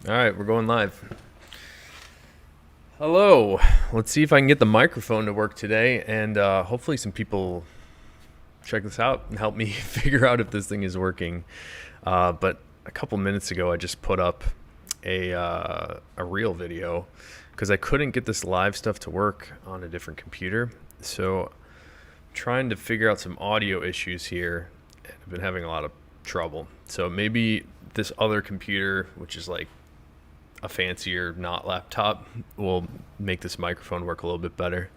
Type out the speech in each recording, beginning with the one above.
All right, we're going live. Hello. Let's see if I can get the microphone to work today, and hopefully some people check this out and help me figure out if this thing is working. But a couple minutes ago, I just put up a reel video because I couldn't get this live stuff to work on a different computer. So I'm trying to figure out some audio issues here. I've been having a lot of trouble. So maybe this other computer, which is like a fancier not laptop, will make this microphone work a little bit better.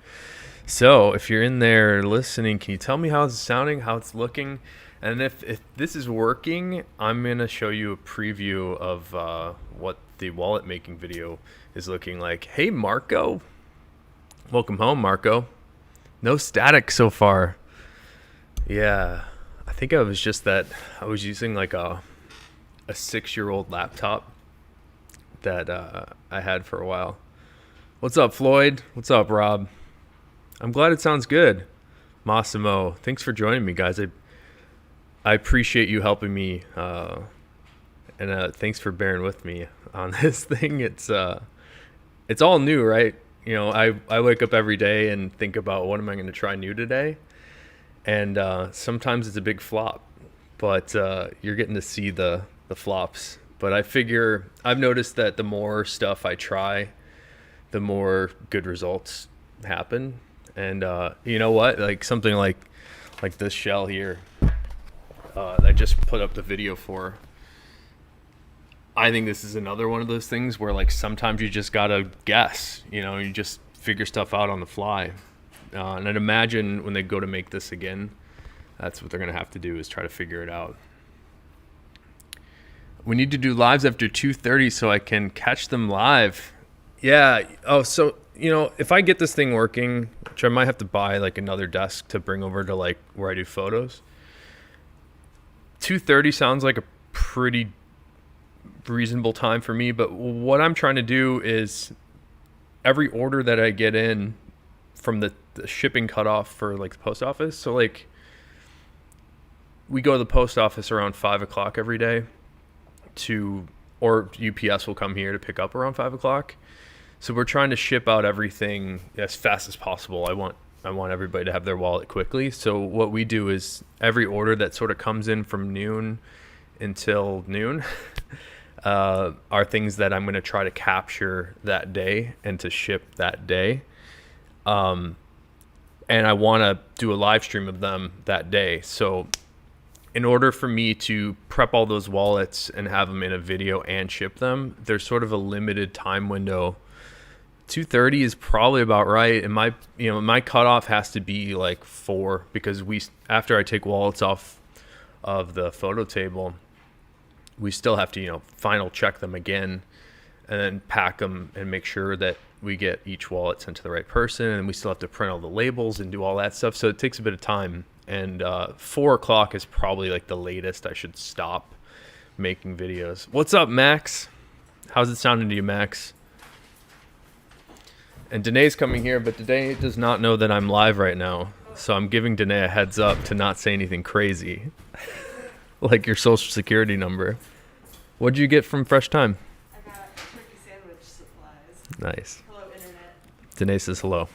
So if you're in there listening, can you tell me how it's sounding, how it's looking? And if this is working, I'm going to show you a preview of what the wallet making video is looking like. Hey, Marco. Welcome home, Marco. No static so far. Yeah, I think I was using like a 6-year-old laptop that I had for a while. What's up, Floyd? What's up, Rob? I'm glad it sounds good. Massimo, thanks for joining me, guys. I appreciate you helping me, and thanks for bearing with me on this thing. It's all new, right? You know, I wake up every day and think about what am I going to try new today, and sometimes it's a big flop, but you're getting to see the flops. But I figure I've noticed that the more stuff I try, the more good results happen. And you know what? Like something like this shell here that I just put up the video for. I think this is another one of those things where like sometimes you just gotta guess. You know, you just figure stuff out on the fly. And I'd imagine when they go to make this again, that's what they're gonna have to do, is try to figure it out. We need to do lives after 2:30 so I can catch them live. Yeah. Oh, so, you know, if I get this thing working, which I might have to buy like another desk to bring over to like where I do photos, 2:30 sounds like a pretty reasonable time for me. But what I'm trying to do is every order that I get in from the shipping cutoff for like the post office. So like we go to the post office around 5 o'clock every day. Or UPS will come here to pick up around 5 o'clock. So we're trying to ship out everything as fast as possible. I want everybody to have their wallet quickly. So what we do is every order that sort of comes in from noon until noon are things that I'm going to try to capture that day and to ship that day. And I want to do a live stream of them that day. So in order for me to prep all those wallets and have them in a video and ship them, there's sort of a limited time window. 2:30 is probably about right. And my cutoff has to be like 4, because after I take wallets off of the photo table, we still have to, final check them again and then pack them and make sure that we get each wallet sent to the right person. And we still have to print all the labels and do all that stuff. So it takes a bit of time. And 4 o'clock is probably like the latest I should stop making videos. What's up, Max? How's it sounding to you, Max? And Danae's coming here, but Danae does not know that I'm live right now. So I'm giving Danae a heads up to not say anything crazy. Like your social security number. What'd you get from Fresh Time? I got turkey sandwich supplies. Nice. Hello, Internet. Danae says hello.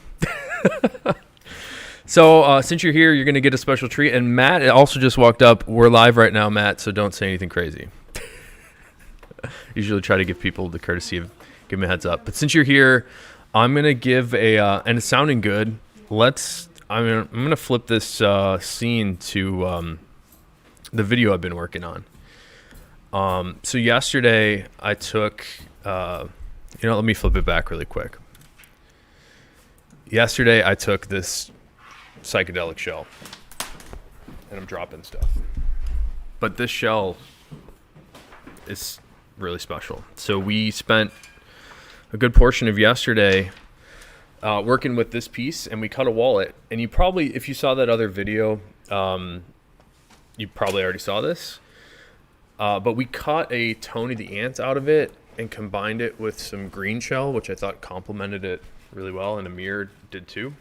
So since you're here, you're going to get a special treat. And Matt also just walked up. We're live right now, Matt, so don't say anything crazy. Usually try to give people the courtesy of giving a heads up. But since you're here, I'm going to give and it's sounding good. I'm going to flip this scene to the video I've been working on. So yesterday I took, let me flip it back really quick. Yesterday I took this psychedelic shell and I'm dropping stuff, but this shell is really special. So we spent a good portion of yesterday working with this piece, and we cut a wallet. And you probably, if you saw that other video, you probably already saw this, but we cut a Tony the Ant out of it and combined it with some green shell, which I thought complemented it really well, and Amir did too.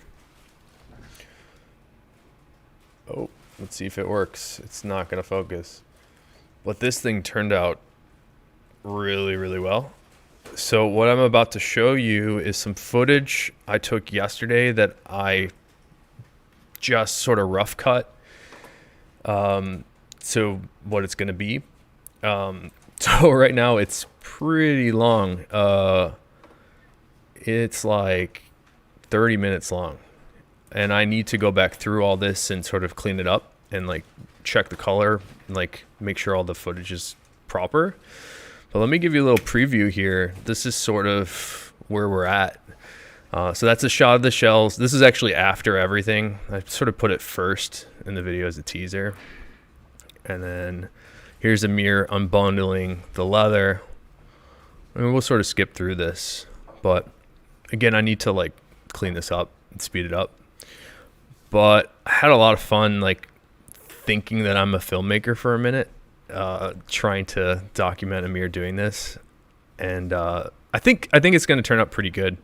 Oh, let's see if it works. It's not going to focus. But this thing turned out really, really well. So what I'm about to show you is some footage I took yesterday that I just sort of rough cut. So what it's going to be. So right now it's pretty long. It's like 30 minutes long. And I need to go back through all this and sort of clean it up and like check the color and like make sure all the footage is proper. But let me give you a little preview here. This is sort of where we're at. So that's a shot of the shells. This is actually after everything. I sort of put it first in the video as a teaser. And then here's Amir unbundling the leather. And we'll sort of skip through this. But again, I need to like clean this up and speed it up. But I had a lot of fun like thinking that I'm a filmmaker for a minute. Trying to document Amir doing this, and I think it's going to turn out pretty good.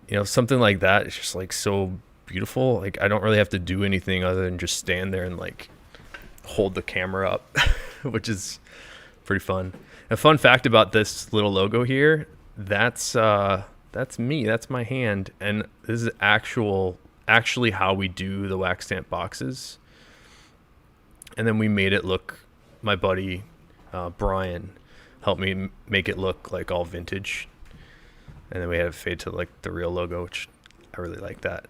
You know, something like that is just like so beautiful. Like I don't really have to do anything other than just stand there and like hold the camera up, which is pretty fun. A fun fact about this little logo here: that's me. That's my hand, and this is actually how we do the wax stamp boxes. And then we made it look. My buddy Brian helped me make it look like all vintage, and then we had it fade to like the real logo, which I really like that.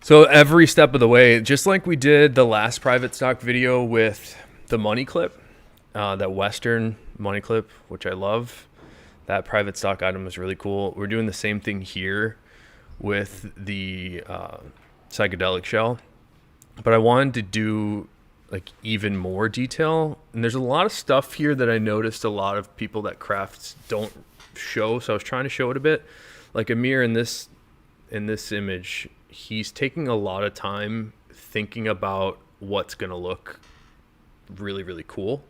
So every step of the way, just like we did the last private stock video with the money clip, that Western money clip, which I love. That private stock item was really cool. We're doing the same thing here with the psychedelic shell, but I wanted to do like even more detail, and there's a lot of stuff here that I noticed a lot of people that crafts don't show, so I was trying to show it a bit. Like Amir in this image, he's taking a lot of time thinking about what's gonna look really, really cool.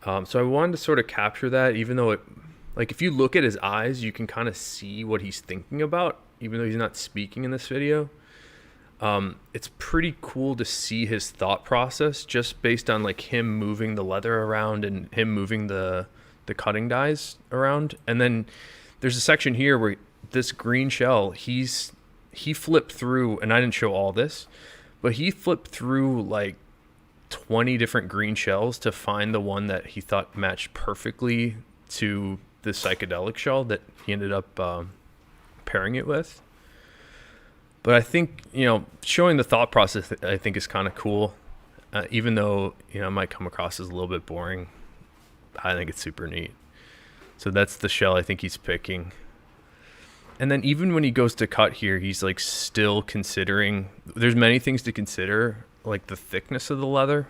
So I wanted to sort of capture that, even though it, like if you look at his eyes, you can kind of see what he's thinking about, even though he's not speaking in this video. It's pretty cool to see his thought process just based on like him moving the leather around and him moving the cutting dies around. And then there's a section here where this green shell, he flipped through, and I didn't show all this, but he flipped through like 20 different green shells to find the one that he thought matched perfectly to the psychedelic shell that he ended up pairing it with. But I think, you know, showing the thought process, I think is kind of cool. Even though, you know, it might come across as a little bit boring, I think it's super neat. So that's the shell I think he's picking. And then even when he goes to cut here, he's like still considering, there's many things to consider, like the thickness of the leather.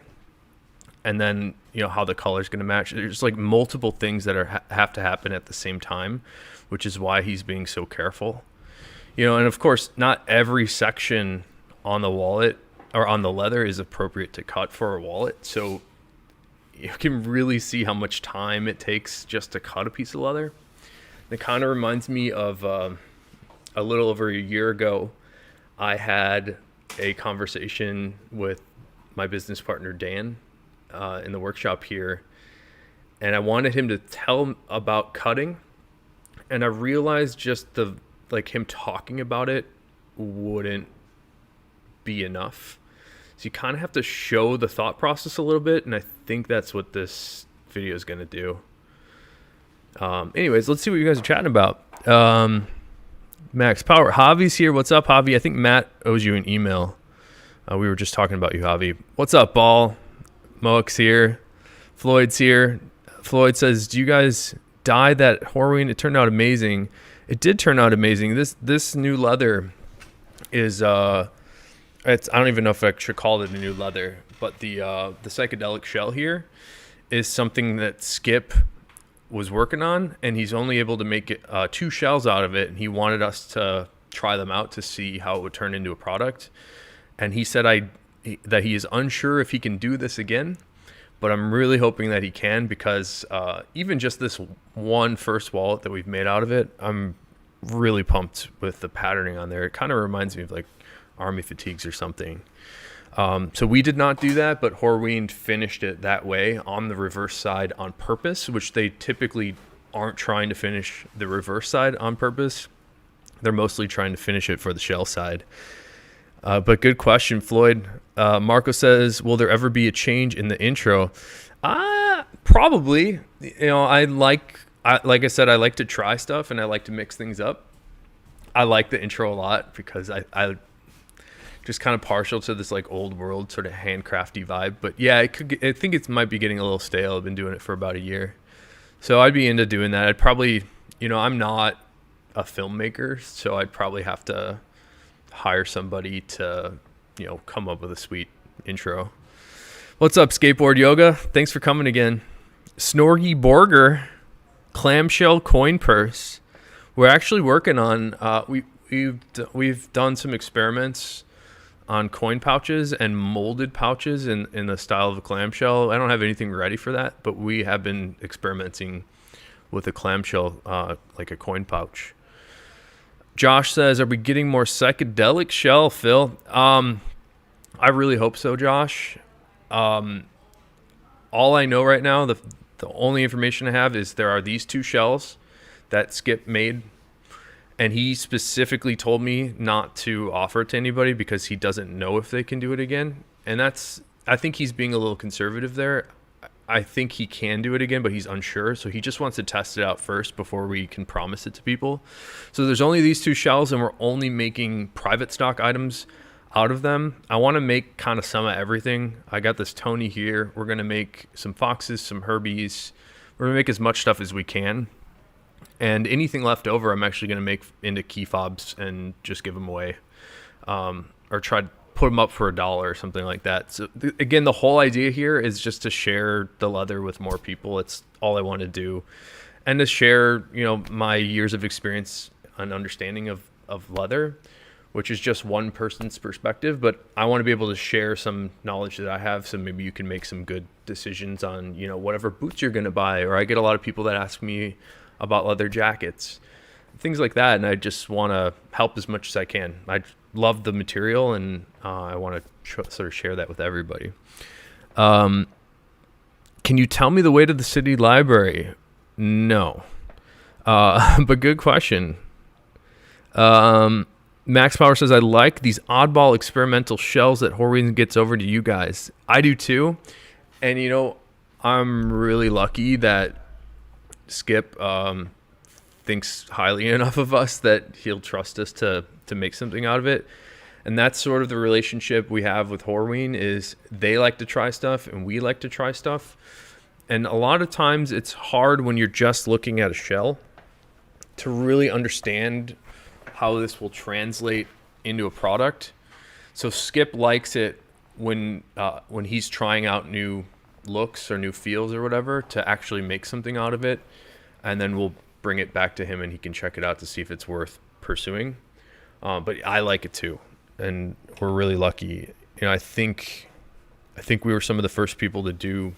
And then, you know, how the color's going to match. There's like multiple things that have to happen at the same time, which is why he's being so careful. You know, and of course, not every section on the wallet or on the leather is appropriate to cut for a wallet. So you can really see how much time it takes just to cut a piece of leather. It kind of reminds me of a little over a year ago, I had a conversation with my business partner, Dan, in the workshop here. And I wanted him to tell about cutting. And I realized just him talking about it wouldn't be enough. So you kind of have to show the thought process a little bit, and I think that's what this video is going to do. Anyways, let's see what you guys are chatting about. Max Power. Javi's here. What's up, Javi? I think Matt owes you an email. We were just talking about you, Javi. What's up, Ball? Moak's here. Floyd's here. Floyd says, do you guys dye that Horween? It turned out amazing. It did turn out amazing. This new leather is I don't even know if I should call it a new leather, but the psychedelic shell here is something that Skip was working on, and he's only able to make it 2 shells out of it, and he wanted us to try them out to see how it would turn into a product. And he said that he is unsure if he can do this again, but I'm really hoping that he can, because even just this one first wallet that we've made out of it, I'm really pumped with the patterning on there. It kind of reminds me of like army fatigues or something. So we did not do that, but Horween finished it that way on the reverse side on purpose, which they typically aren't trying to finish the reverse side on purpose. They're mostly trying to finish it for the shell side. But good question, Floyd. Marco says, will there ever be a change in the intro? Probably. Like I said, I like to try stuff and I like to mix things up. I like the intro a lot because I just kind of partial to this like old world sort of handcrafty vibe. But yeah, I think it might be getting a little stale. I've been doing it for about a year. So I'd be into doing that. I'd probably, I'm not a filmmaker, so I'd probably have to hire somebody to, come up with a sweet intro. What's up, Skateboard Yoga? Thanks for coming again. Snorgy Borger, clamshell coin purse. We're actually working on, we've done some experiments on coin pouches and molded pouches in the style of a clamshell. I don't have anything ready for that, but we have been experimenting with a clamshell, like a coin pouch. Josh says, are we getting more psychedelic shell, Phil? I really hope so, Josh. All I know right now, the only information I have is there are these 2 shells that Skip made, and he specifically told me not to offer it to anybody because he doesn't know if they can do it again. And I think he's being a little conservative there. I think he can do it again, but he's unsure. So he just wants to test it out first before we can promise it to people. So there's only these 2 shells, and we're only making private stock items out of them. I want to make kind of some of everything. I got this Tony here. We're going to make some foxes, some herbies. We're going to make as much stuff as we can. And anything left over, I'm actually going to make into key fobs and just give them away. Or try to put them up for $1 or something like that. So again, the whole idea here is just to share the leather with more people. It's all I want to do. And to share, my years of experience and understanding of leather, which is just one person's perspective. But I want to be able to share some knowledge that I have, so maybe you can make some good decisions on, whatever boots you're going to buy. Or I get a lot of people that ask me about leather jackets, things like that, and I just want to help as much as I can. I love the material, and I want to sort of share that with everybody. Can you tell me the way to the city library? No, but good question. Max Power says, I like these oddball experimental shells that Horween gets over to you guys. I do too, and I'm really lucky that Skip thinks highly enough of us that he'll trust us to make something out of it. And that's sort of the relationship we have with Horween, is they like to try stuff and we like to try stuff. And a lot of times it's hard when you're just looking at a shell to really understand how this will translate into a product. So Skip likes it when he's trying out new looks or new feels or whatever, to actually make something out of it, and then we'll bring it back to him and he can check it out to see if it's worth pursuing. But I like it too, and we're really lucky. I think we were some of the first people to do.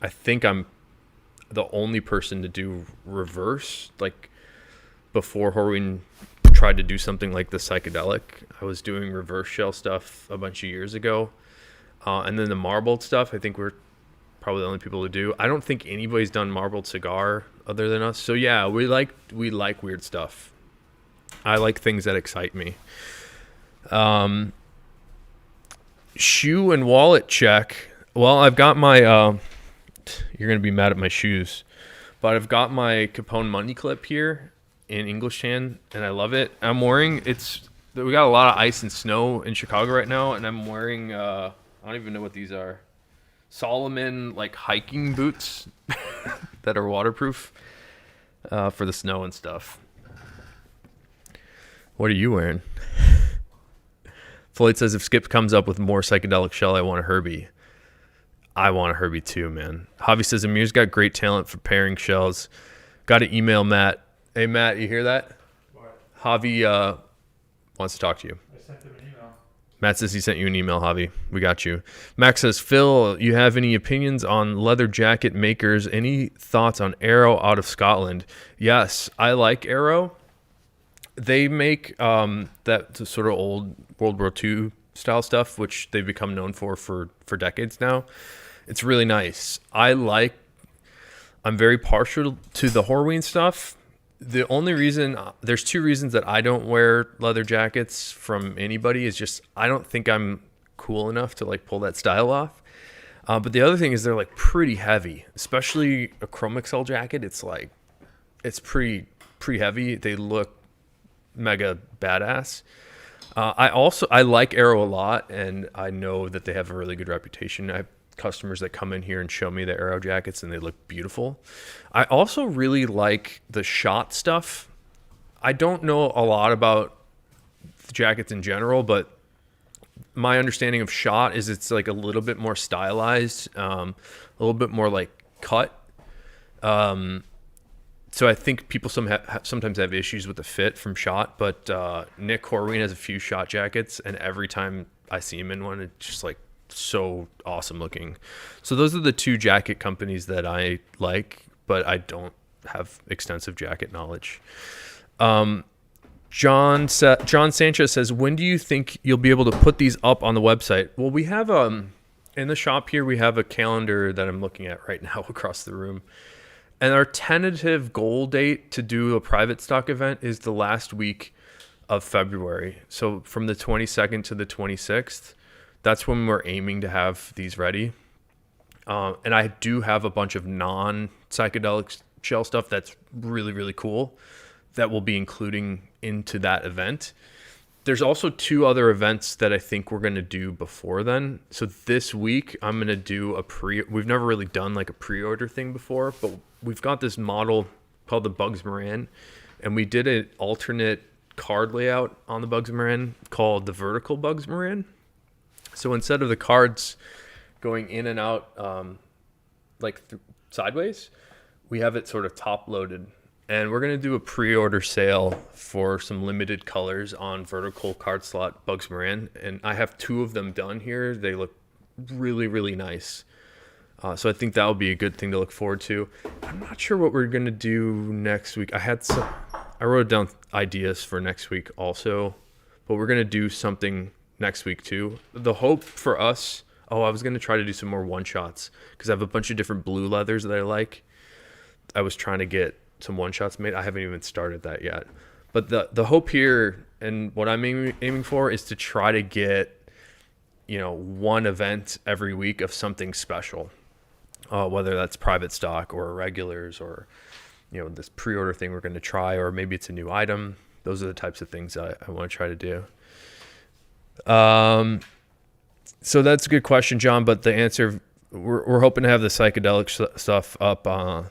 I think I'm the only person to do reverse, like before Horween tried to do something like the Psychedelic. I was doing reverse shell stuff a bunch of years ago. And then the marbled stuff, I think we're probably the only people to do. I don't think anybody's done marbled cigar other than us. So yeah, we like weird stuff. I like things that excite me. Shoe and wallet check. Well, I've got my, you're going to be mad at my shoes, but I've got my Capone money clip here in English tan, and I love it. I'm wearing, we got a lot of ice and snow in Chicago right now, and I'm wearing, I don't even know what these are. Solomon like hiking boots that are waterproof for the snow and stuff. What are you wearing? Floyd says, if Skip comes up with more psychedelic shell, I want a Herbie. I want a Herbie too, man. Javi says, Amir's got great talent for pairing shells. Got to email Matt. Hey, Matt, you hear that? What? Javi wants to talk to you. I sent him an email. Matt says he sent you an email, Javi. We got you. Max says, Phil, you have any opinions on leather jacket makers? Any thoughts on Arrow out of Scotland? Yes, I like Arrow. They make that sort of old World War II style stuff, which they've become known for decades now. It's really nice. I like I'm very partial to the Horween stuff. The only reason, there's two reasons that I don't wear leather jackets from anybody is just I don't think I'm cool enough to like pull that style off. But the other thing is they're like pretty heavy, especially a Chrome XL jacket. It's pretty heavy. They look mega badass. I like Arrow a lot, and I know that they have a really good reputation. I have customers that come in here and show me the Arrow jackets, and they look beautiful. I also really like the Shot stuff. I don't know a lot about the jackets in general, but my understanding of Shot is it's like a little bit more stylized, a little bit more like cut. So I think people sometimes have issues with the fit from Shot, but Nick Horween has a few Shot jackets, and every time I see him in one, it's just like so awesome looking. So those are the two jacket companies that I like, but I don't have extensive jacket knowledge. John Sanchez says, when do you think you'll be able to put these up on the website? Well, we have in the shop here, we have a calendar that I'm looking at right now across the room. And our tentative goal date to do a private stock event is the last week of February. So from the 22nd to the 26th, that's when we're aiming to have these ready. And I do have a bunch of non-psychedelic shell stuff that's really, really cool that we'll be including into that event. There's also two other events that I think we're going to do before then. So this week I'm going to do we've never really done like a pre-order thing before, but we've got this model called the Bugs Moran, and we did an alternate card layout on the Bugs Moran called the vertical Bugs Moran. So instead of the cards going in and out sideways, we have it sort of top loaded. And we're going to do a pre-order sale for some limited colors on vertical card slot Bugs Moran. And I have two of them done here. They look really, really nice. So I think that will be a good thing to look forward to. I'm not sure what we're going to do next week. I wrote down ideas for next week also, but we're going to do something next week too. The hope for us, I was going to try to do some more one-shots because I have a bunch of different blue leathers that I like. I was trying to get some one-shots made. I haven't even started that yet. But the hope here and what I'm aiming for is to try to get, one event every week of something special, whether that's private stock or regulars or, this pre-order thing we're going to try, or maybe it's a new item. Those are the types of things I want to try to do. So that's a good question, John, but the answer, we're hoping to have the psychedelic stuff up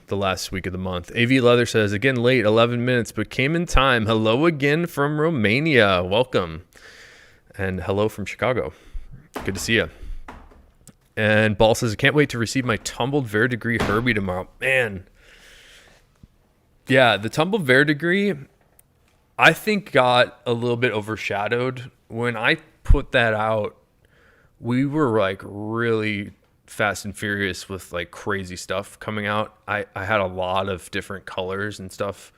the last week of the month. AV Leather says, again, late, 11 minutes, but came in time. Hello again from Romania. Welcome. And hello from Chicago. Good to see you. And Ball says, I can't wait to receive my tumbled verdigris Herbie tomorrow. Man. Yeah, the tumbled verdigris, I think got a little bit overshadowed. When I put that out, we were like really fast and furious with like crazy stuff coming out. I had a lot of different colors and stuff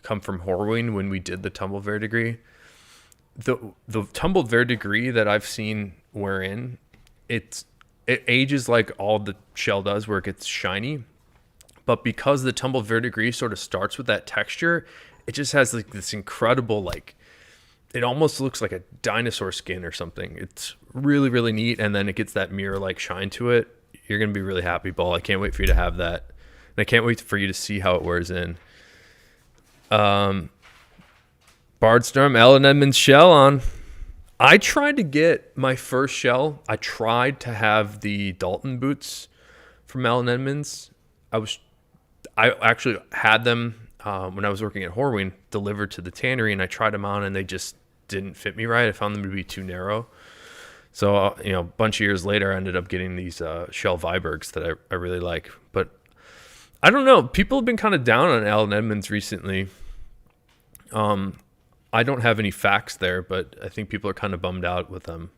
come from Horween when we did the tumbled verdigris. The tumbled verdigris that I've seen wear in, it ages like all the shell does, where it gets shiny. But because the tumbled verdigris sort of starts with that texture, it just has like this incredible, like, it almost looks like a dinosaur skin or something. It's really, really neat. And then it gets that mirror-like shine to it. You're going to be really happy, Ball. I can't wait for you to have that. And I can't wait for you to see how it wears in. Bardstorm, Alan Edmonds shell on. I tried to get my first shell. I tried to have the Dalton boots from Alan Edmonds. I actually had them when I was working at Horween delivered to the tannery, and I tried them on, and they just didn't fit me right. I found them to be too narrow. So, a bunch of years later, I ended up getting these shell Vibergs that I really like. But I don't know. People have been kind of down on Alan Edmonds recently. I don't have any facts there, but I think people are kind of bummed out with them.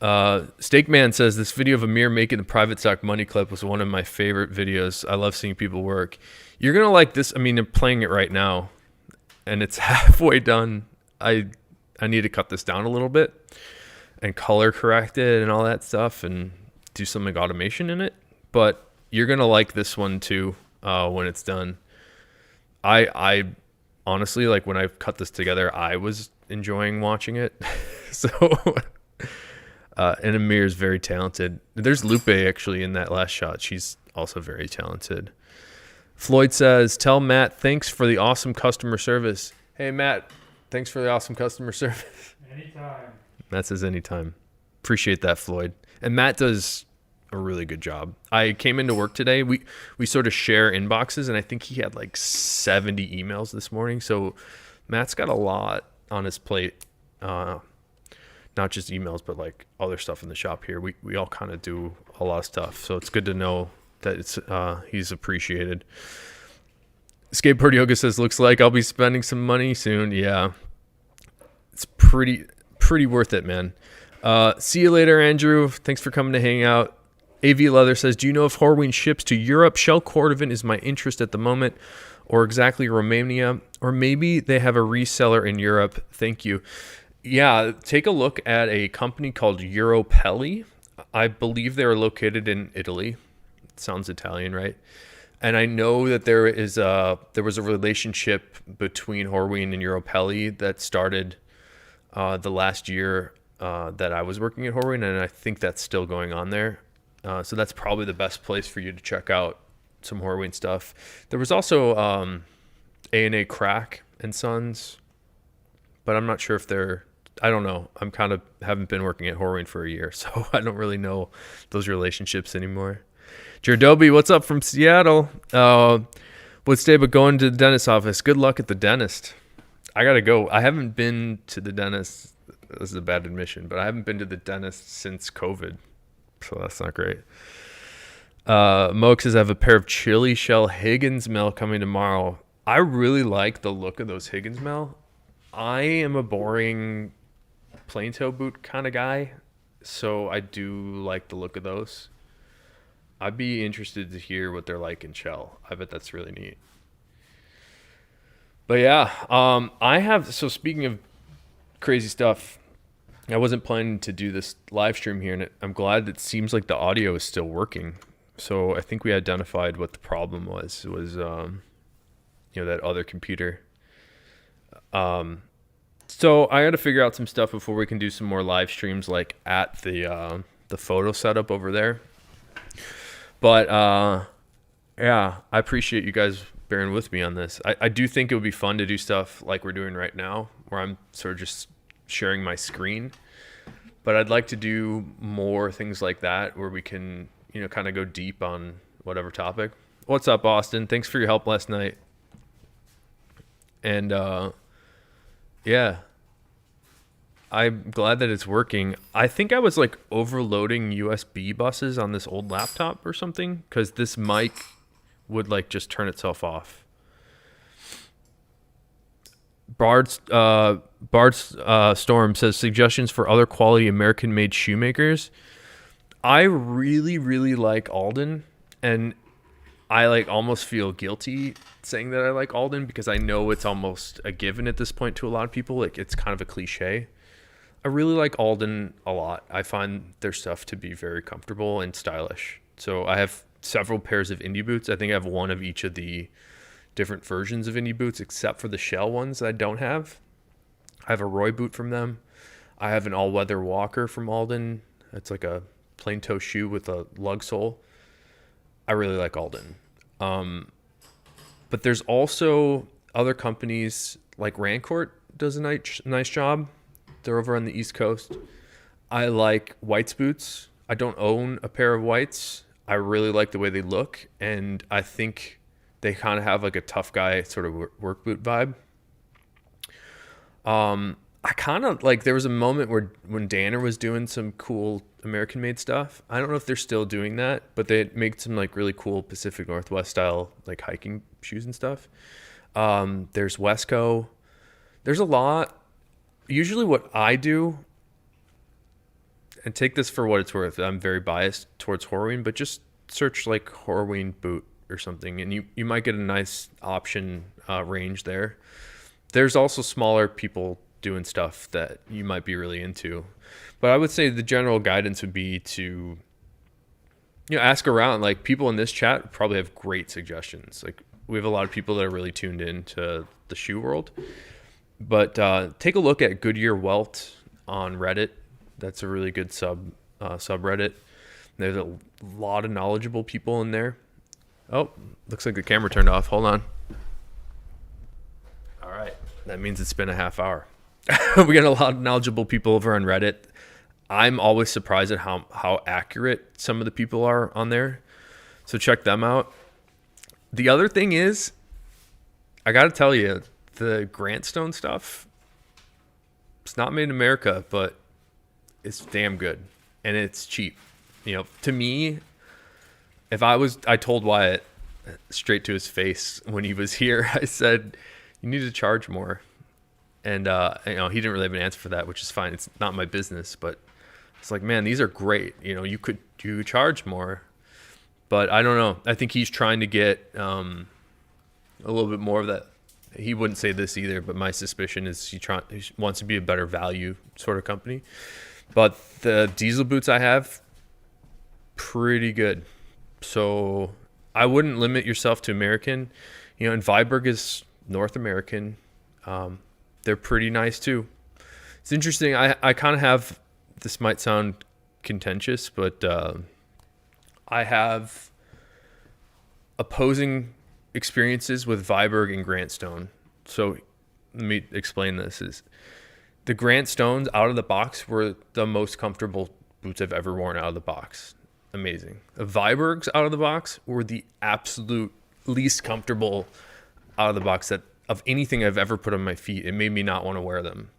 Steakman says, this video of Amir making the private stock money clip was one of my favorite videos. I love seeing people work. You're going to like this. I mean, I'm playing it right now, and it's halfway done. I need to cut this down a little bit and color correct it and all that stuff and do some like automation in it. But You're gonna like this one too when it's done. I honestly, like, when I cut this together, I was enjoying watching it. So, and Amir is very talented. There's Lupe actually in that last shot. She's also very talented. Floyd says, tell Matt thanks for the awesome customer service. Hey, Matt, thanks for the awesome customer service. Anytime. Matt says anytime. Appreciate that, Floyd. And Matt does a really good job. I came into work today. We sort of share inboxes, and I think he had like 70 emails this morning. So Matt's got a lot on his plate. Not just emails, but like other stuff in the shop here. We all kind of do a lot of stuff. So it's good to know that it's he's appreciated. Skateboard Yoga says, looks like I'll be spending some money soon. Yeah. It's pretty worth it, man. See you later, Andrew. Thanks for coming to hang out. AV Leather says, do you know if Horween ships to Europe? Shell Cordovan is my interest at the moment, or exactly Romania, or maybe they have a reseller in Europe. Thank you. Yeah, take a look at a company called Europelli. I believe they're located in Italy. It sounds Italian, right? And I know that there was a relationship between Horween and Europelli that started the last year that I was working at Horween, and I think that's still going on there. So that's probably the best place for you to check out some Horween stuff. There was also A&A Crack and Sons, but I'm not sure if I don't know. I'm kind of haven't been working at Horween for a year, so I don't really know those relationships anymore. Jardobi, what's up from Seattle? Would stay, but going to the dentist's office. Good luck at the dentist. I gotta go. I haven't been to the dentist. This is a bad admission, but I haven't been to the dentist since COVID, so that's not great. Moke says, I have a pair of Chili Shell Higgins Mel coming tomorrow. I really like the look of those Higgins Mel. I am a boring plain toe boot kind of guy, so I do like the look of those. I'd be interested to hear what they're like in shell. I bet that's really neat. But yeah, so speaking of crazy stuff, I wasn't planning to do this live stream here, and I'm glad that it seems like the audio is still working. So I think we identified what the problem was. It was, that other computer. So I got to figure out some stuff before we can do some more live streams, like at the photo setup over there. But yeah, I appreciate you guys bearing with me on this. I do think it would be fun to do stuff like we're doing right now, where I'm sort of just sharing my screen. But I'd like to do more things like that, where we can, kind of go deep on whatever topic. What's up, Austin? Thanks for your help last night. And yeah, I'm glad that it's working. I think I was like overloading USB buses on this old laptop or something, because this mic would like just turn itself off. Bard's Storm says, suggestions for other quality American-made shoemakers. I really, really like Alden, and I like almost feel guilty saying that I like Alden, because I know it's almost a given at this point to a lot of people. Like, it's kind of a cliche. I really like Alden a lot. I find their stuff to be very comfortable and stylish. So I have several pairs of indie boots. I think I have one of each of the different versions of indie boots, except for the shell ones that I don't have. I have a Roy boot from them. I have an all-weather Walker from Alden. It's like a plain toe shoe with a lug sole. I really like Alden. But there's also other companies, like Rancourt does a nice job. They're over on the East Coast. I like White's boots. I don't own a pair of White's. I really like the way they look, and I think they kind of have like a tough guy sort of work boot vibe. I kind of like, there was a moment when Danner was doing some cool American-made stuff. I don't know if they're still doing that, but they make some like really cool Pacific Northwest style like hiking shoes and stuff. There's Wesco. There's a lot. Usually what I do, and take this for what it's worth, I'm very biased towards Horween, but just search like Horween boot or something, and you might get a nice option range there. There's also smaller people doing stuff that you might be really into. But I would say the general guidance would be to, ask around. Like, people in this chat probably have great suggestions. Like, we have a lot of people that are really tuned in to the shoe world. But take a look at Goodyear Welt on Reddit. That's a really good subreddit. There's a lot of knowledgeable people in there. Oh, looks like the camera turned off. Hold on. All right. That means it's been a half hour. We got a lot of knowledgeable people over on Reddit. I'm always surprised at how accurate some of the people are on there. So check them out. The other thing is, I got to tell you, the Grantstone stuff, it's not made in America, but it's damn good. And it's cheap. To me, I told Wyatt straight to his face when he was here, I said, you need to charge more. And, he didn't really have an answer for that, which is fine. It's not my business, but it's like, man, these are great. You could charge more, but I don't know. I think he's trying to get a little bit more of that. He wouldn't say this either, but my suspicion is he wants to be a better value sort of company. But the diesel boots I have, pretty good. So I wouldn't limit yourself to American. And Viberg is North American. They're pretty nice too. It's interesting. I kind of have, this might sound contentious, but I have opposing experiences with Viberg and Grantstone. So let me explain this. Is the Grantstones out of the box were the most comfortable boots I've ever worn out of the box. Amazing. The Vibergs out of the box were the absolute least comfortable out of the box of anything I've ever put on my feet. It made me not want to wear them.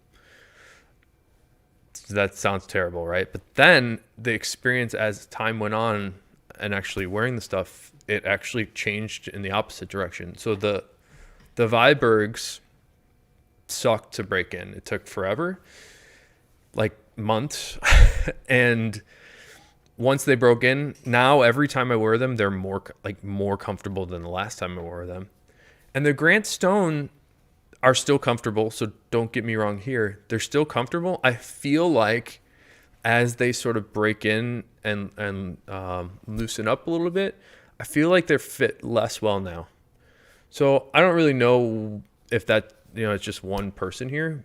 That sounds terrible, right? But then the experience as time went on and actually wearing the stuff, it actually changed in the opposite direction. So the Vibergs sucked to break in. It took forever, like months. And once they broke in, now every time I wear them, they're more comfortable than the last time I wore them. And the Grantstone are still comfortable, so don't get me wrong here. They're still comfortable. I feel like as they sort of break in and loosen up a little bit, I feel like they're fit less well now. So I don't really know if that, it's just one person here,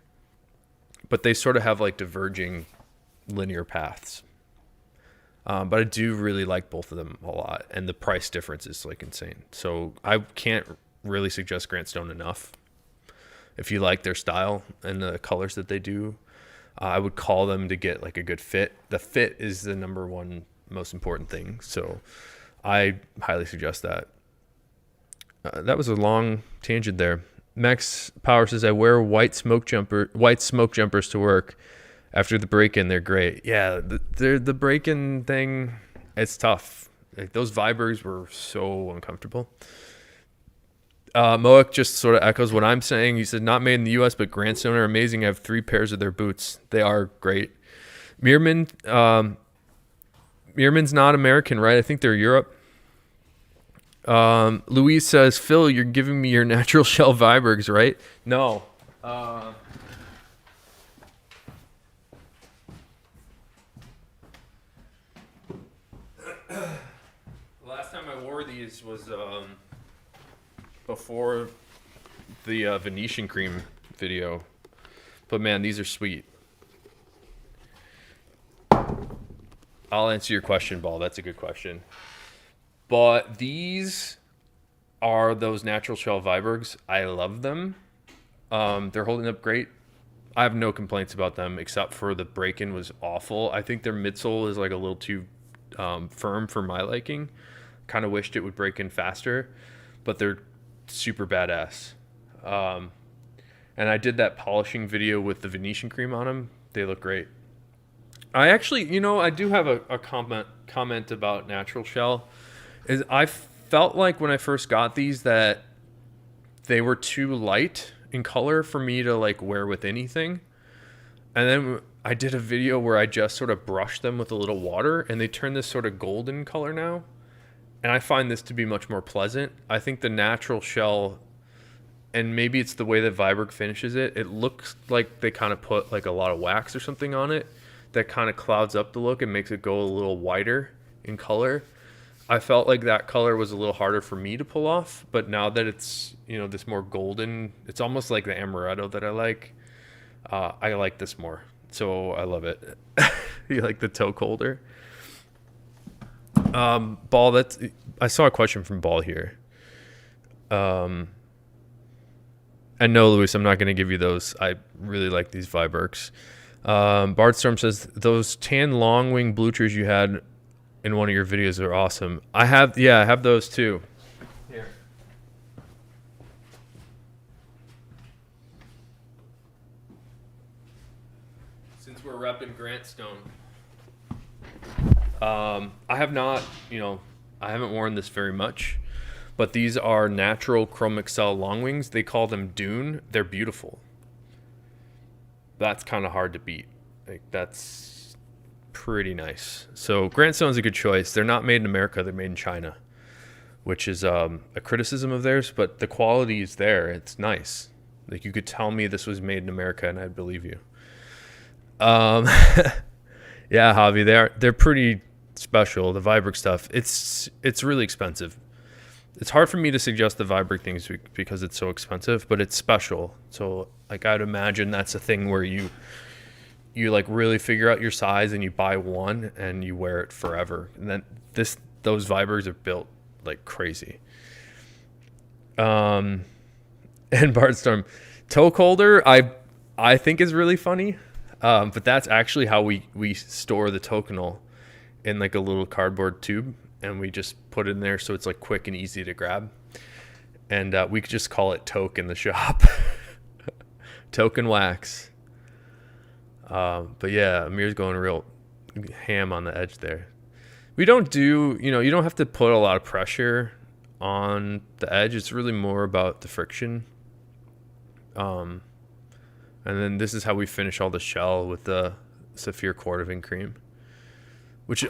but they sort of have like diverging linear paths. But I do really like both of them a lot, and the price difference is like insane. So I can't really suggest Grantstone enough. If you like their style and the colors that they do, I would call them to get like a good fit. The fit is the number one most important thing. So I highly suggest that. That was a long tangent there. Max Power says, I wear white smoke jumpers to work. After the break-in, they're great. Yeah, the break-in thing, it's tough. Like, those Vibergs were so uncomfortable. Moak just sort of echoes what I'm saying. He said, not made in the U.S., but Grantstone are amazing. I have 3 pairs of their boots. They are great. Meerman's not American, right? I think they're Europe. Louise says, Phil, you're giving me your natural shell Vibergs, right? No. Last time I wore these was before the Venetian cream video. But man, these are sweet. I'll answer your question, Ball. That's a good question. But these are those natural shell Vibergs. I love them. They're holding up great. I have no complaints about them except for the break-in was awful. I think their midsole is like a little too firm for my liking. Kind of wished it would break in faster, but they're super badass. And I did that polishing video with the Venetian cream on them. They look great. I actually, I do have a comment about natural shell. Is I felt like when I first got these that they were too light in color for me to like wear with anything. And then I did a video where I just sort of brushed them with a little water and they turn this sort of golden color now. And I find this to be much more pleasant. I think the natural shell, and maybe it's the way that Viberg finishes it, it looks like they kind of put like a lot of wax or something on it that kind of clouds up the look and makes it go a little whiter in color. I felt like that color was a little harder for me to pull off, but now that it's, this more golden, it's almost like the amaretto that I like this more. So I love it. You like the toke holder? Ball, I saw a question from Ball here. And no, Luis, I'm not going to give you those. I really like these Vibergs. Bardstorm says, those tan long wing blue trees you had in one of your videos are awesome. I have those too. Here. Since we're repping Grantstone. I have not, I haven't worn this very much, but these are natural chrome excel long wings. They call them Dune. They're beautiful. That's kind of hard to beat. Like, that's pretty nice. So Grantstone's a good choice. They're not made in America. They're made in China, which is a criticism of theirs, but the quality is there. It's nice. Like, you could tell me this was made in America and I'd believe you. Yeah, Javi, they're pretty special. The Viberg stuff, it's really expensive. It's hard for me to suggest the Viberg things because it's so expensive, but it's special. So like, I'd imagine that's a thing where you like really figure out your size and you buy one and you wear it forever. And then those Vibergs are built like crazy. And Bardstorm toke holder, I think is really funny. But that's actually how we store the tokenol in like a little cardboard tube, and we just put it in there so it's like quick and easy to grab. And we could just call it toke in the shop. Token wax. But yeah, Amir's going real ham on the edge there. We don't do, you don't have to put a lot of pressure on the edge. It's really more about the friction. And then this is how we finish all the shell with the Saphir Cordovan cream, which,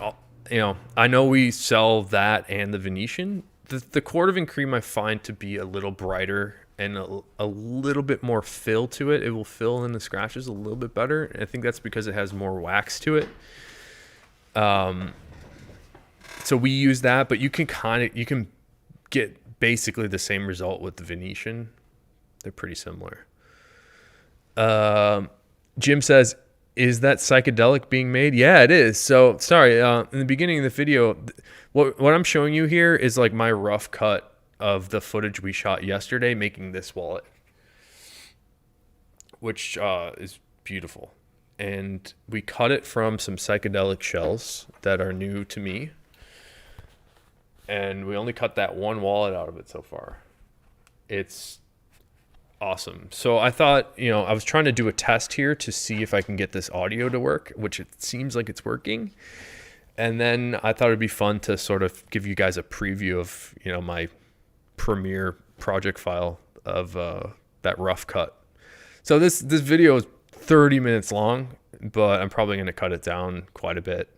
I know we sell that and the Venetian. The Cordovan cream I find to be a little brighter and a little bit more fill to it. It will fill in the scratches a little bit better. And I think that's because it has more wax to it. So we use that, but you can get basically the same result with the Venetian. They're pretty similar. Jim says, is that Psychedelic being made? Yeah, it is. So sorry, in the beginning of the video, what I'm showing you here is like my rough cut of the footage we shot yesterday making this wallet, which is beautiful. And we cut it from some Psychedelic shells that are new to me. And we only cut that one wallet out of it so far. It's awesome. So I thought, I was trying to do a test here to see if I can get this audio to work, which it seems like it's working. And then I thought it'd be fun to sort of give you guys a preview of, my premiere project file of that rough cut. So this video is 30 minutes long, but I'm probably going to cut it down quite a bit.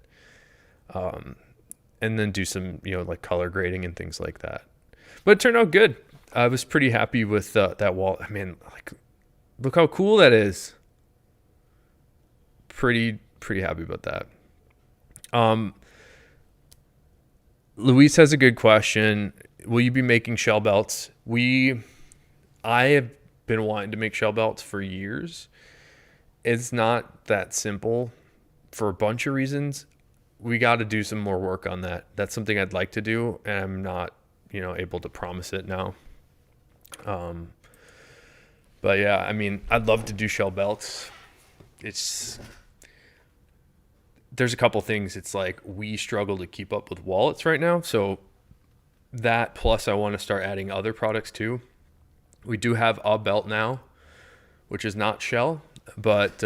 And then do some, like color grading and things like that. But it turned out good. I was pretty happy with that wall. I mean, like, look how cool that is. Pretty happy about that. Luis has a good question. Will you be making shell belts? I have been wanting to make shell belts for years. It's not that simple for a bunch of reasons. We got to do some more work on that. That's something I'd like to do, and I'm not, able to promise it now. But yeah, I mean, I'd love to do shell belts. There's a couple things. It's like we struggle to keep up with wallets right now. So that, plus I want to start adding other products too. We do have a belt now, which is not shell, but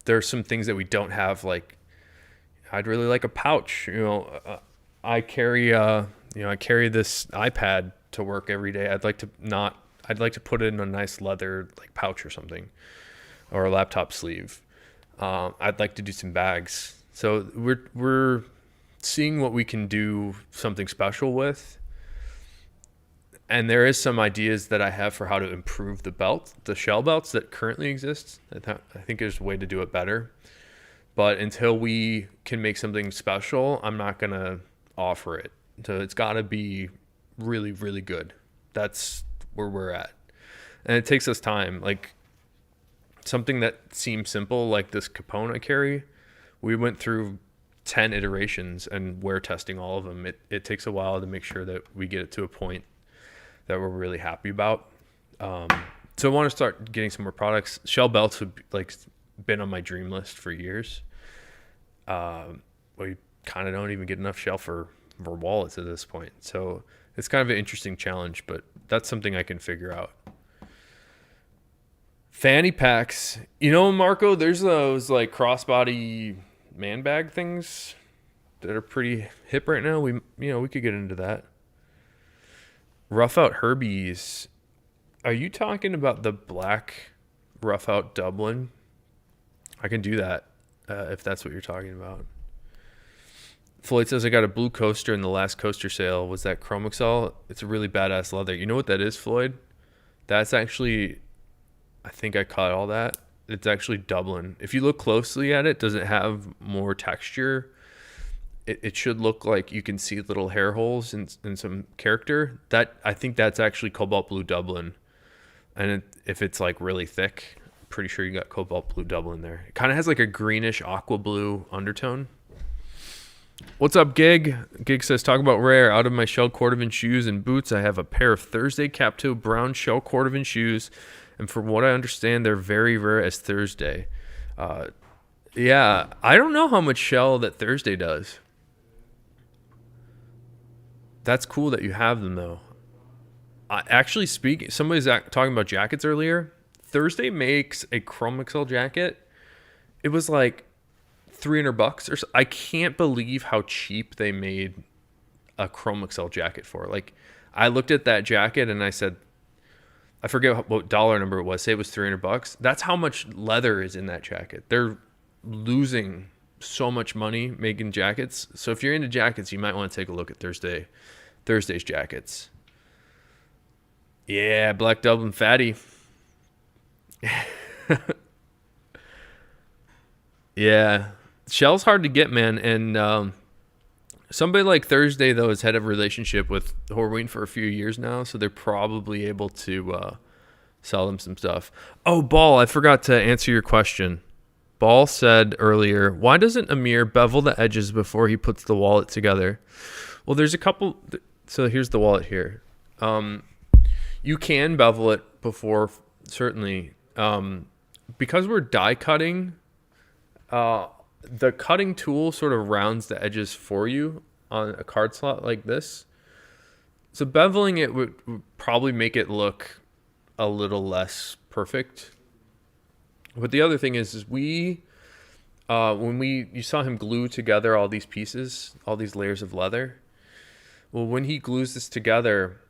there's some things that we don't have. Like, I'd really like a pouch. I carry this iPad to work every day. I'd like to put it in a nice leather like pouch or something, or a laptop sleeve. I'd like to do some bags. So we're seeing what we can do something special with. And there is some ideas that I have for how to improve the shell belts that currently exist. I think there's a way to do it better. But until we can make something special, I'm not going to offer it. So it's got to be really, really good. That's where we're at. And it takes us time. Like something that seems simple, like this Capone I carry, we went through 10 iterations and wear testing all of them. It takes a while to make sure that we get it to a point that we're really happy about. So I want to start getting some more products. Shell belts have like been on my dream list for years. We kind of don't even get enough shell for wallets at this point. So it's kind of an interesting challenge, but that's something I can figure out. Fanny packs. You know, Marco, there's those like crossbody man bag things that are pretty hip right now. We could get into that. Rough Out Herbies. Are you talking about the black Rough Out Dublin? I can do that if that's what you're talking about. Floyd says, I got a blue coaster in the last coaster sale. Was that Chrome Excel? It's a really badass leather. You know what that is, Floyd? That's actually, I think I caught all that. It's actually Dublin. If you look closely at it, does it have more texture? It should look like you can see little hair holes and some character. That I think that's actually Cobalt Blue Dublin. And if it's like really thick, I'm pretty sure you got Cobalt Blue Dublin there. It kind of has like a greenish aqua blue undertone. What's up, Gig? Gig says, talk about rare. Out of my shell cordovan shoes and boots, I have a pair of Thursday cap-toe brown shell cordovan shoes. And from what I understand, they're very rare as Thursday. Yeah, I don't know how much shell that Thursday does. That's cool that you have them, though. Actually, somebody's talking about jackets earlier. Thursday makes a Chrome Excel jacket. It was like $300 or so. I can't believe how cheap they made a Chrome Excel jacket for. Like, I looked at that jacket and I said, I forget what dollar number it was. Say it was $300. That's how much leather is in that jacket. They're losing so much money making jackets. So if you're into jackets, you might want to take a look at Thursday's jackets. Yeah, Black Dublin Fatty. Yeah. Shell's hard to get, man. And somebody like Thursday, though, has had a relationship with Horween for a few years now, so they're probably able to sell them some stuff. Oh, Ball, I forgot to answer your question. Ball said earlier, why doesn't Amir bevel the edges before he puts the wallet together? Well, there's a couple. So here's the wallet here. You can bevel it before, certainly. Because we're die cutting, the cutting tool sort of rounds the edges for you on a card slot like this. So beveling it would probably make it look a little less perfect. But the other thing is you saw him glue together all these pieces, all these layers of leather. Well, when he glues this together,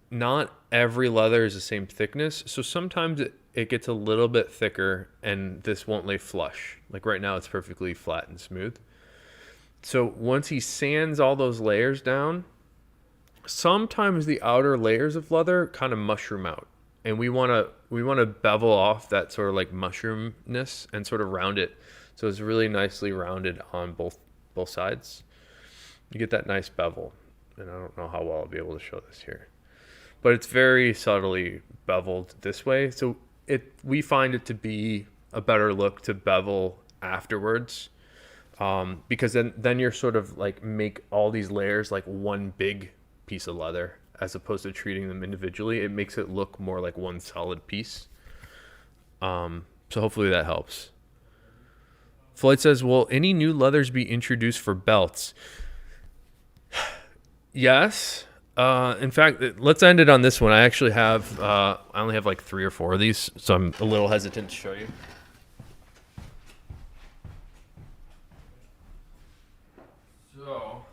not every leather is the same thickness. So sometimes it gets a little bit thicker and this won't lay flush. Like right now it's perfectly flat and smooth. So once he sands all those layers down, sometimes the outer layers of leather kind of mushroom out. And we want to bevel off that sort of like mushroomness and sort of round it. So it's really nicely rounded on both sides. You get that nice bevel. And I don't know how well I'll be able to show this here. But it's very subtly beveled this way. So we find it to be a better look to bevel afterwards. Because then you're sort of like make all these layers like one big piece of leather as opposed to treating them individually. It makes it look more like one solid piece. So hopefully that helps. Floyd says, will any new leathers be introduced for belts? Yes. In fact, let's end it on this one. I actually have, I only have like 3 or 4 of these, so I'm a little hesitant to show you. So,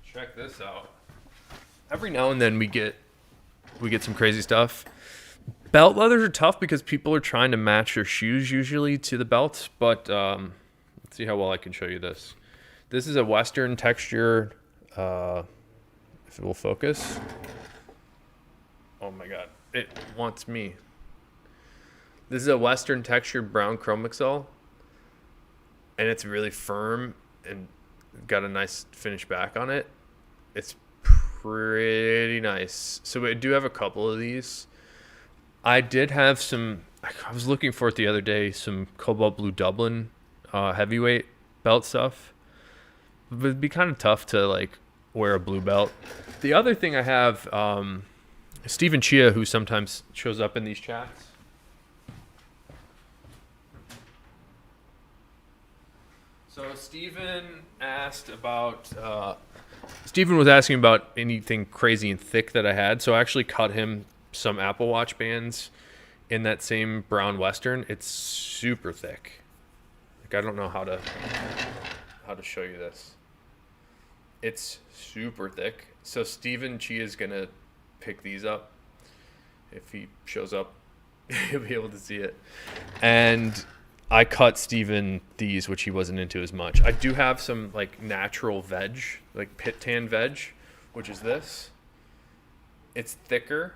check this out. Every now and then we get some crazy stuff. Belt leathers are tough because people are trying to match their shoes usually to the belt, but let's see how well I can show you this. This is a Western textured, if it will focus. Oh my God, it wants me. This is a Western textured brown Chrome Excel, and it's really firm and got a nice finish back on it. It's pretty nice. So I do have a couple of these. I did have some, I was looking for it the other day, some Cobalt Blue Dublin heavyweight belt stuff. But it'd be kind of tough to like wear a blue belt. The other thing I have, Stephen Chia, who sometimes shows up in these chats. So Stephen was asking about anything crazy and thick that I had. So I actually cut him some Apple Watch bands in that same brown Western. It's super thick. Like, I don't know how to show you this. It's super thick. So Stephen Chia is gonna pick these up. If he shows up, he'll be able to see it. And I cut Steven these, which he wasn't into as much. I do have some like natural veg, like pit tan veg, which is this. It's thicker,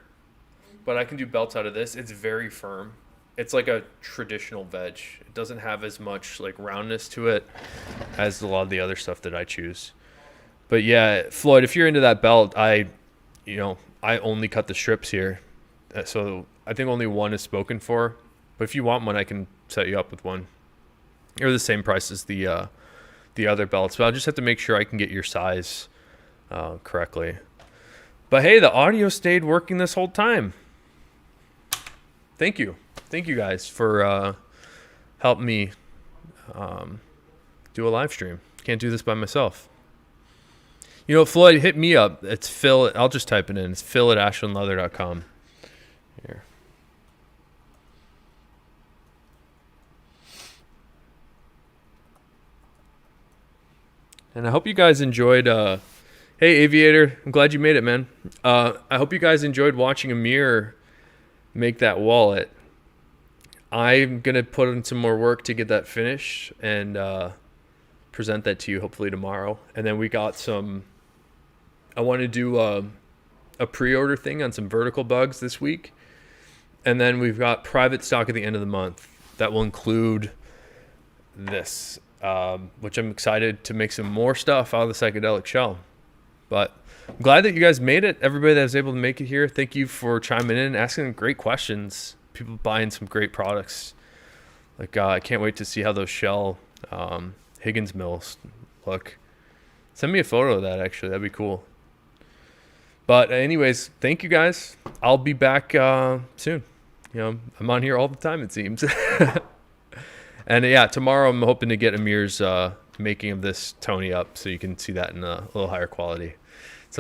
but I can do belts out of this. It's very firm. It's like a traditional veg. It doesn't have as much like roundness to it as a lot of the other stuff that I choose. But yeah, Floyd, if you're into that belt, I only cut the strips here. So I think only one is spoken for. But if you want one, I can set you up with one. They're the same price as the other belts, but I'll just have to make sure I can get your size correctly. But hey, the audio stayed working this whole time. Thank you guys for helping me do a live stream. Can't do this by myself. You know, Floyd, hit me up. It's Phil. I'll just type it in. It's phil@ashlandleather.com. Here. And I hope you guys enjoyed. Hey, Aviator, I'm glad you made it, man. I hope you guys enjoyed watching Amir make that wallet. I'm going to put in some more work to get that finished and present that to you hopefully tomorrow. And then we got some. I want to do a pre-order thing on some vertical bugs this week. And then we've got private stock at the end of the month that will include this. Which I'm excited to make some more stuff out of the psychedelic shell. But I'm glad that you guys made it. Everybody that was able to make it here, thank you for chiming in, asking great questions. People buying some great products. Like I can't wait to see how those shell Higgins mills look. Send me a photo of that, actually. That'd be cool. But anyways, thank you guys. I'll be back soon. You know, I'm on here all the time, it seems. And yeah, tomorrow I'm hoping to get Amir's making of this Tony up so you can see that in a little higher quality.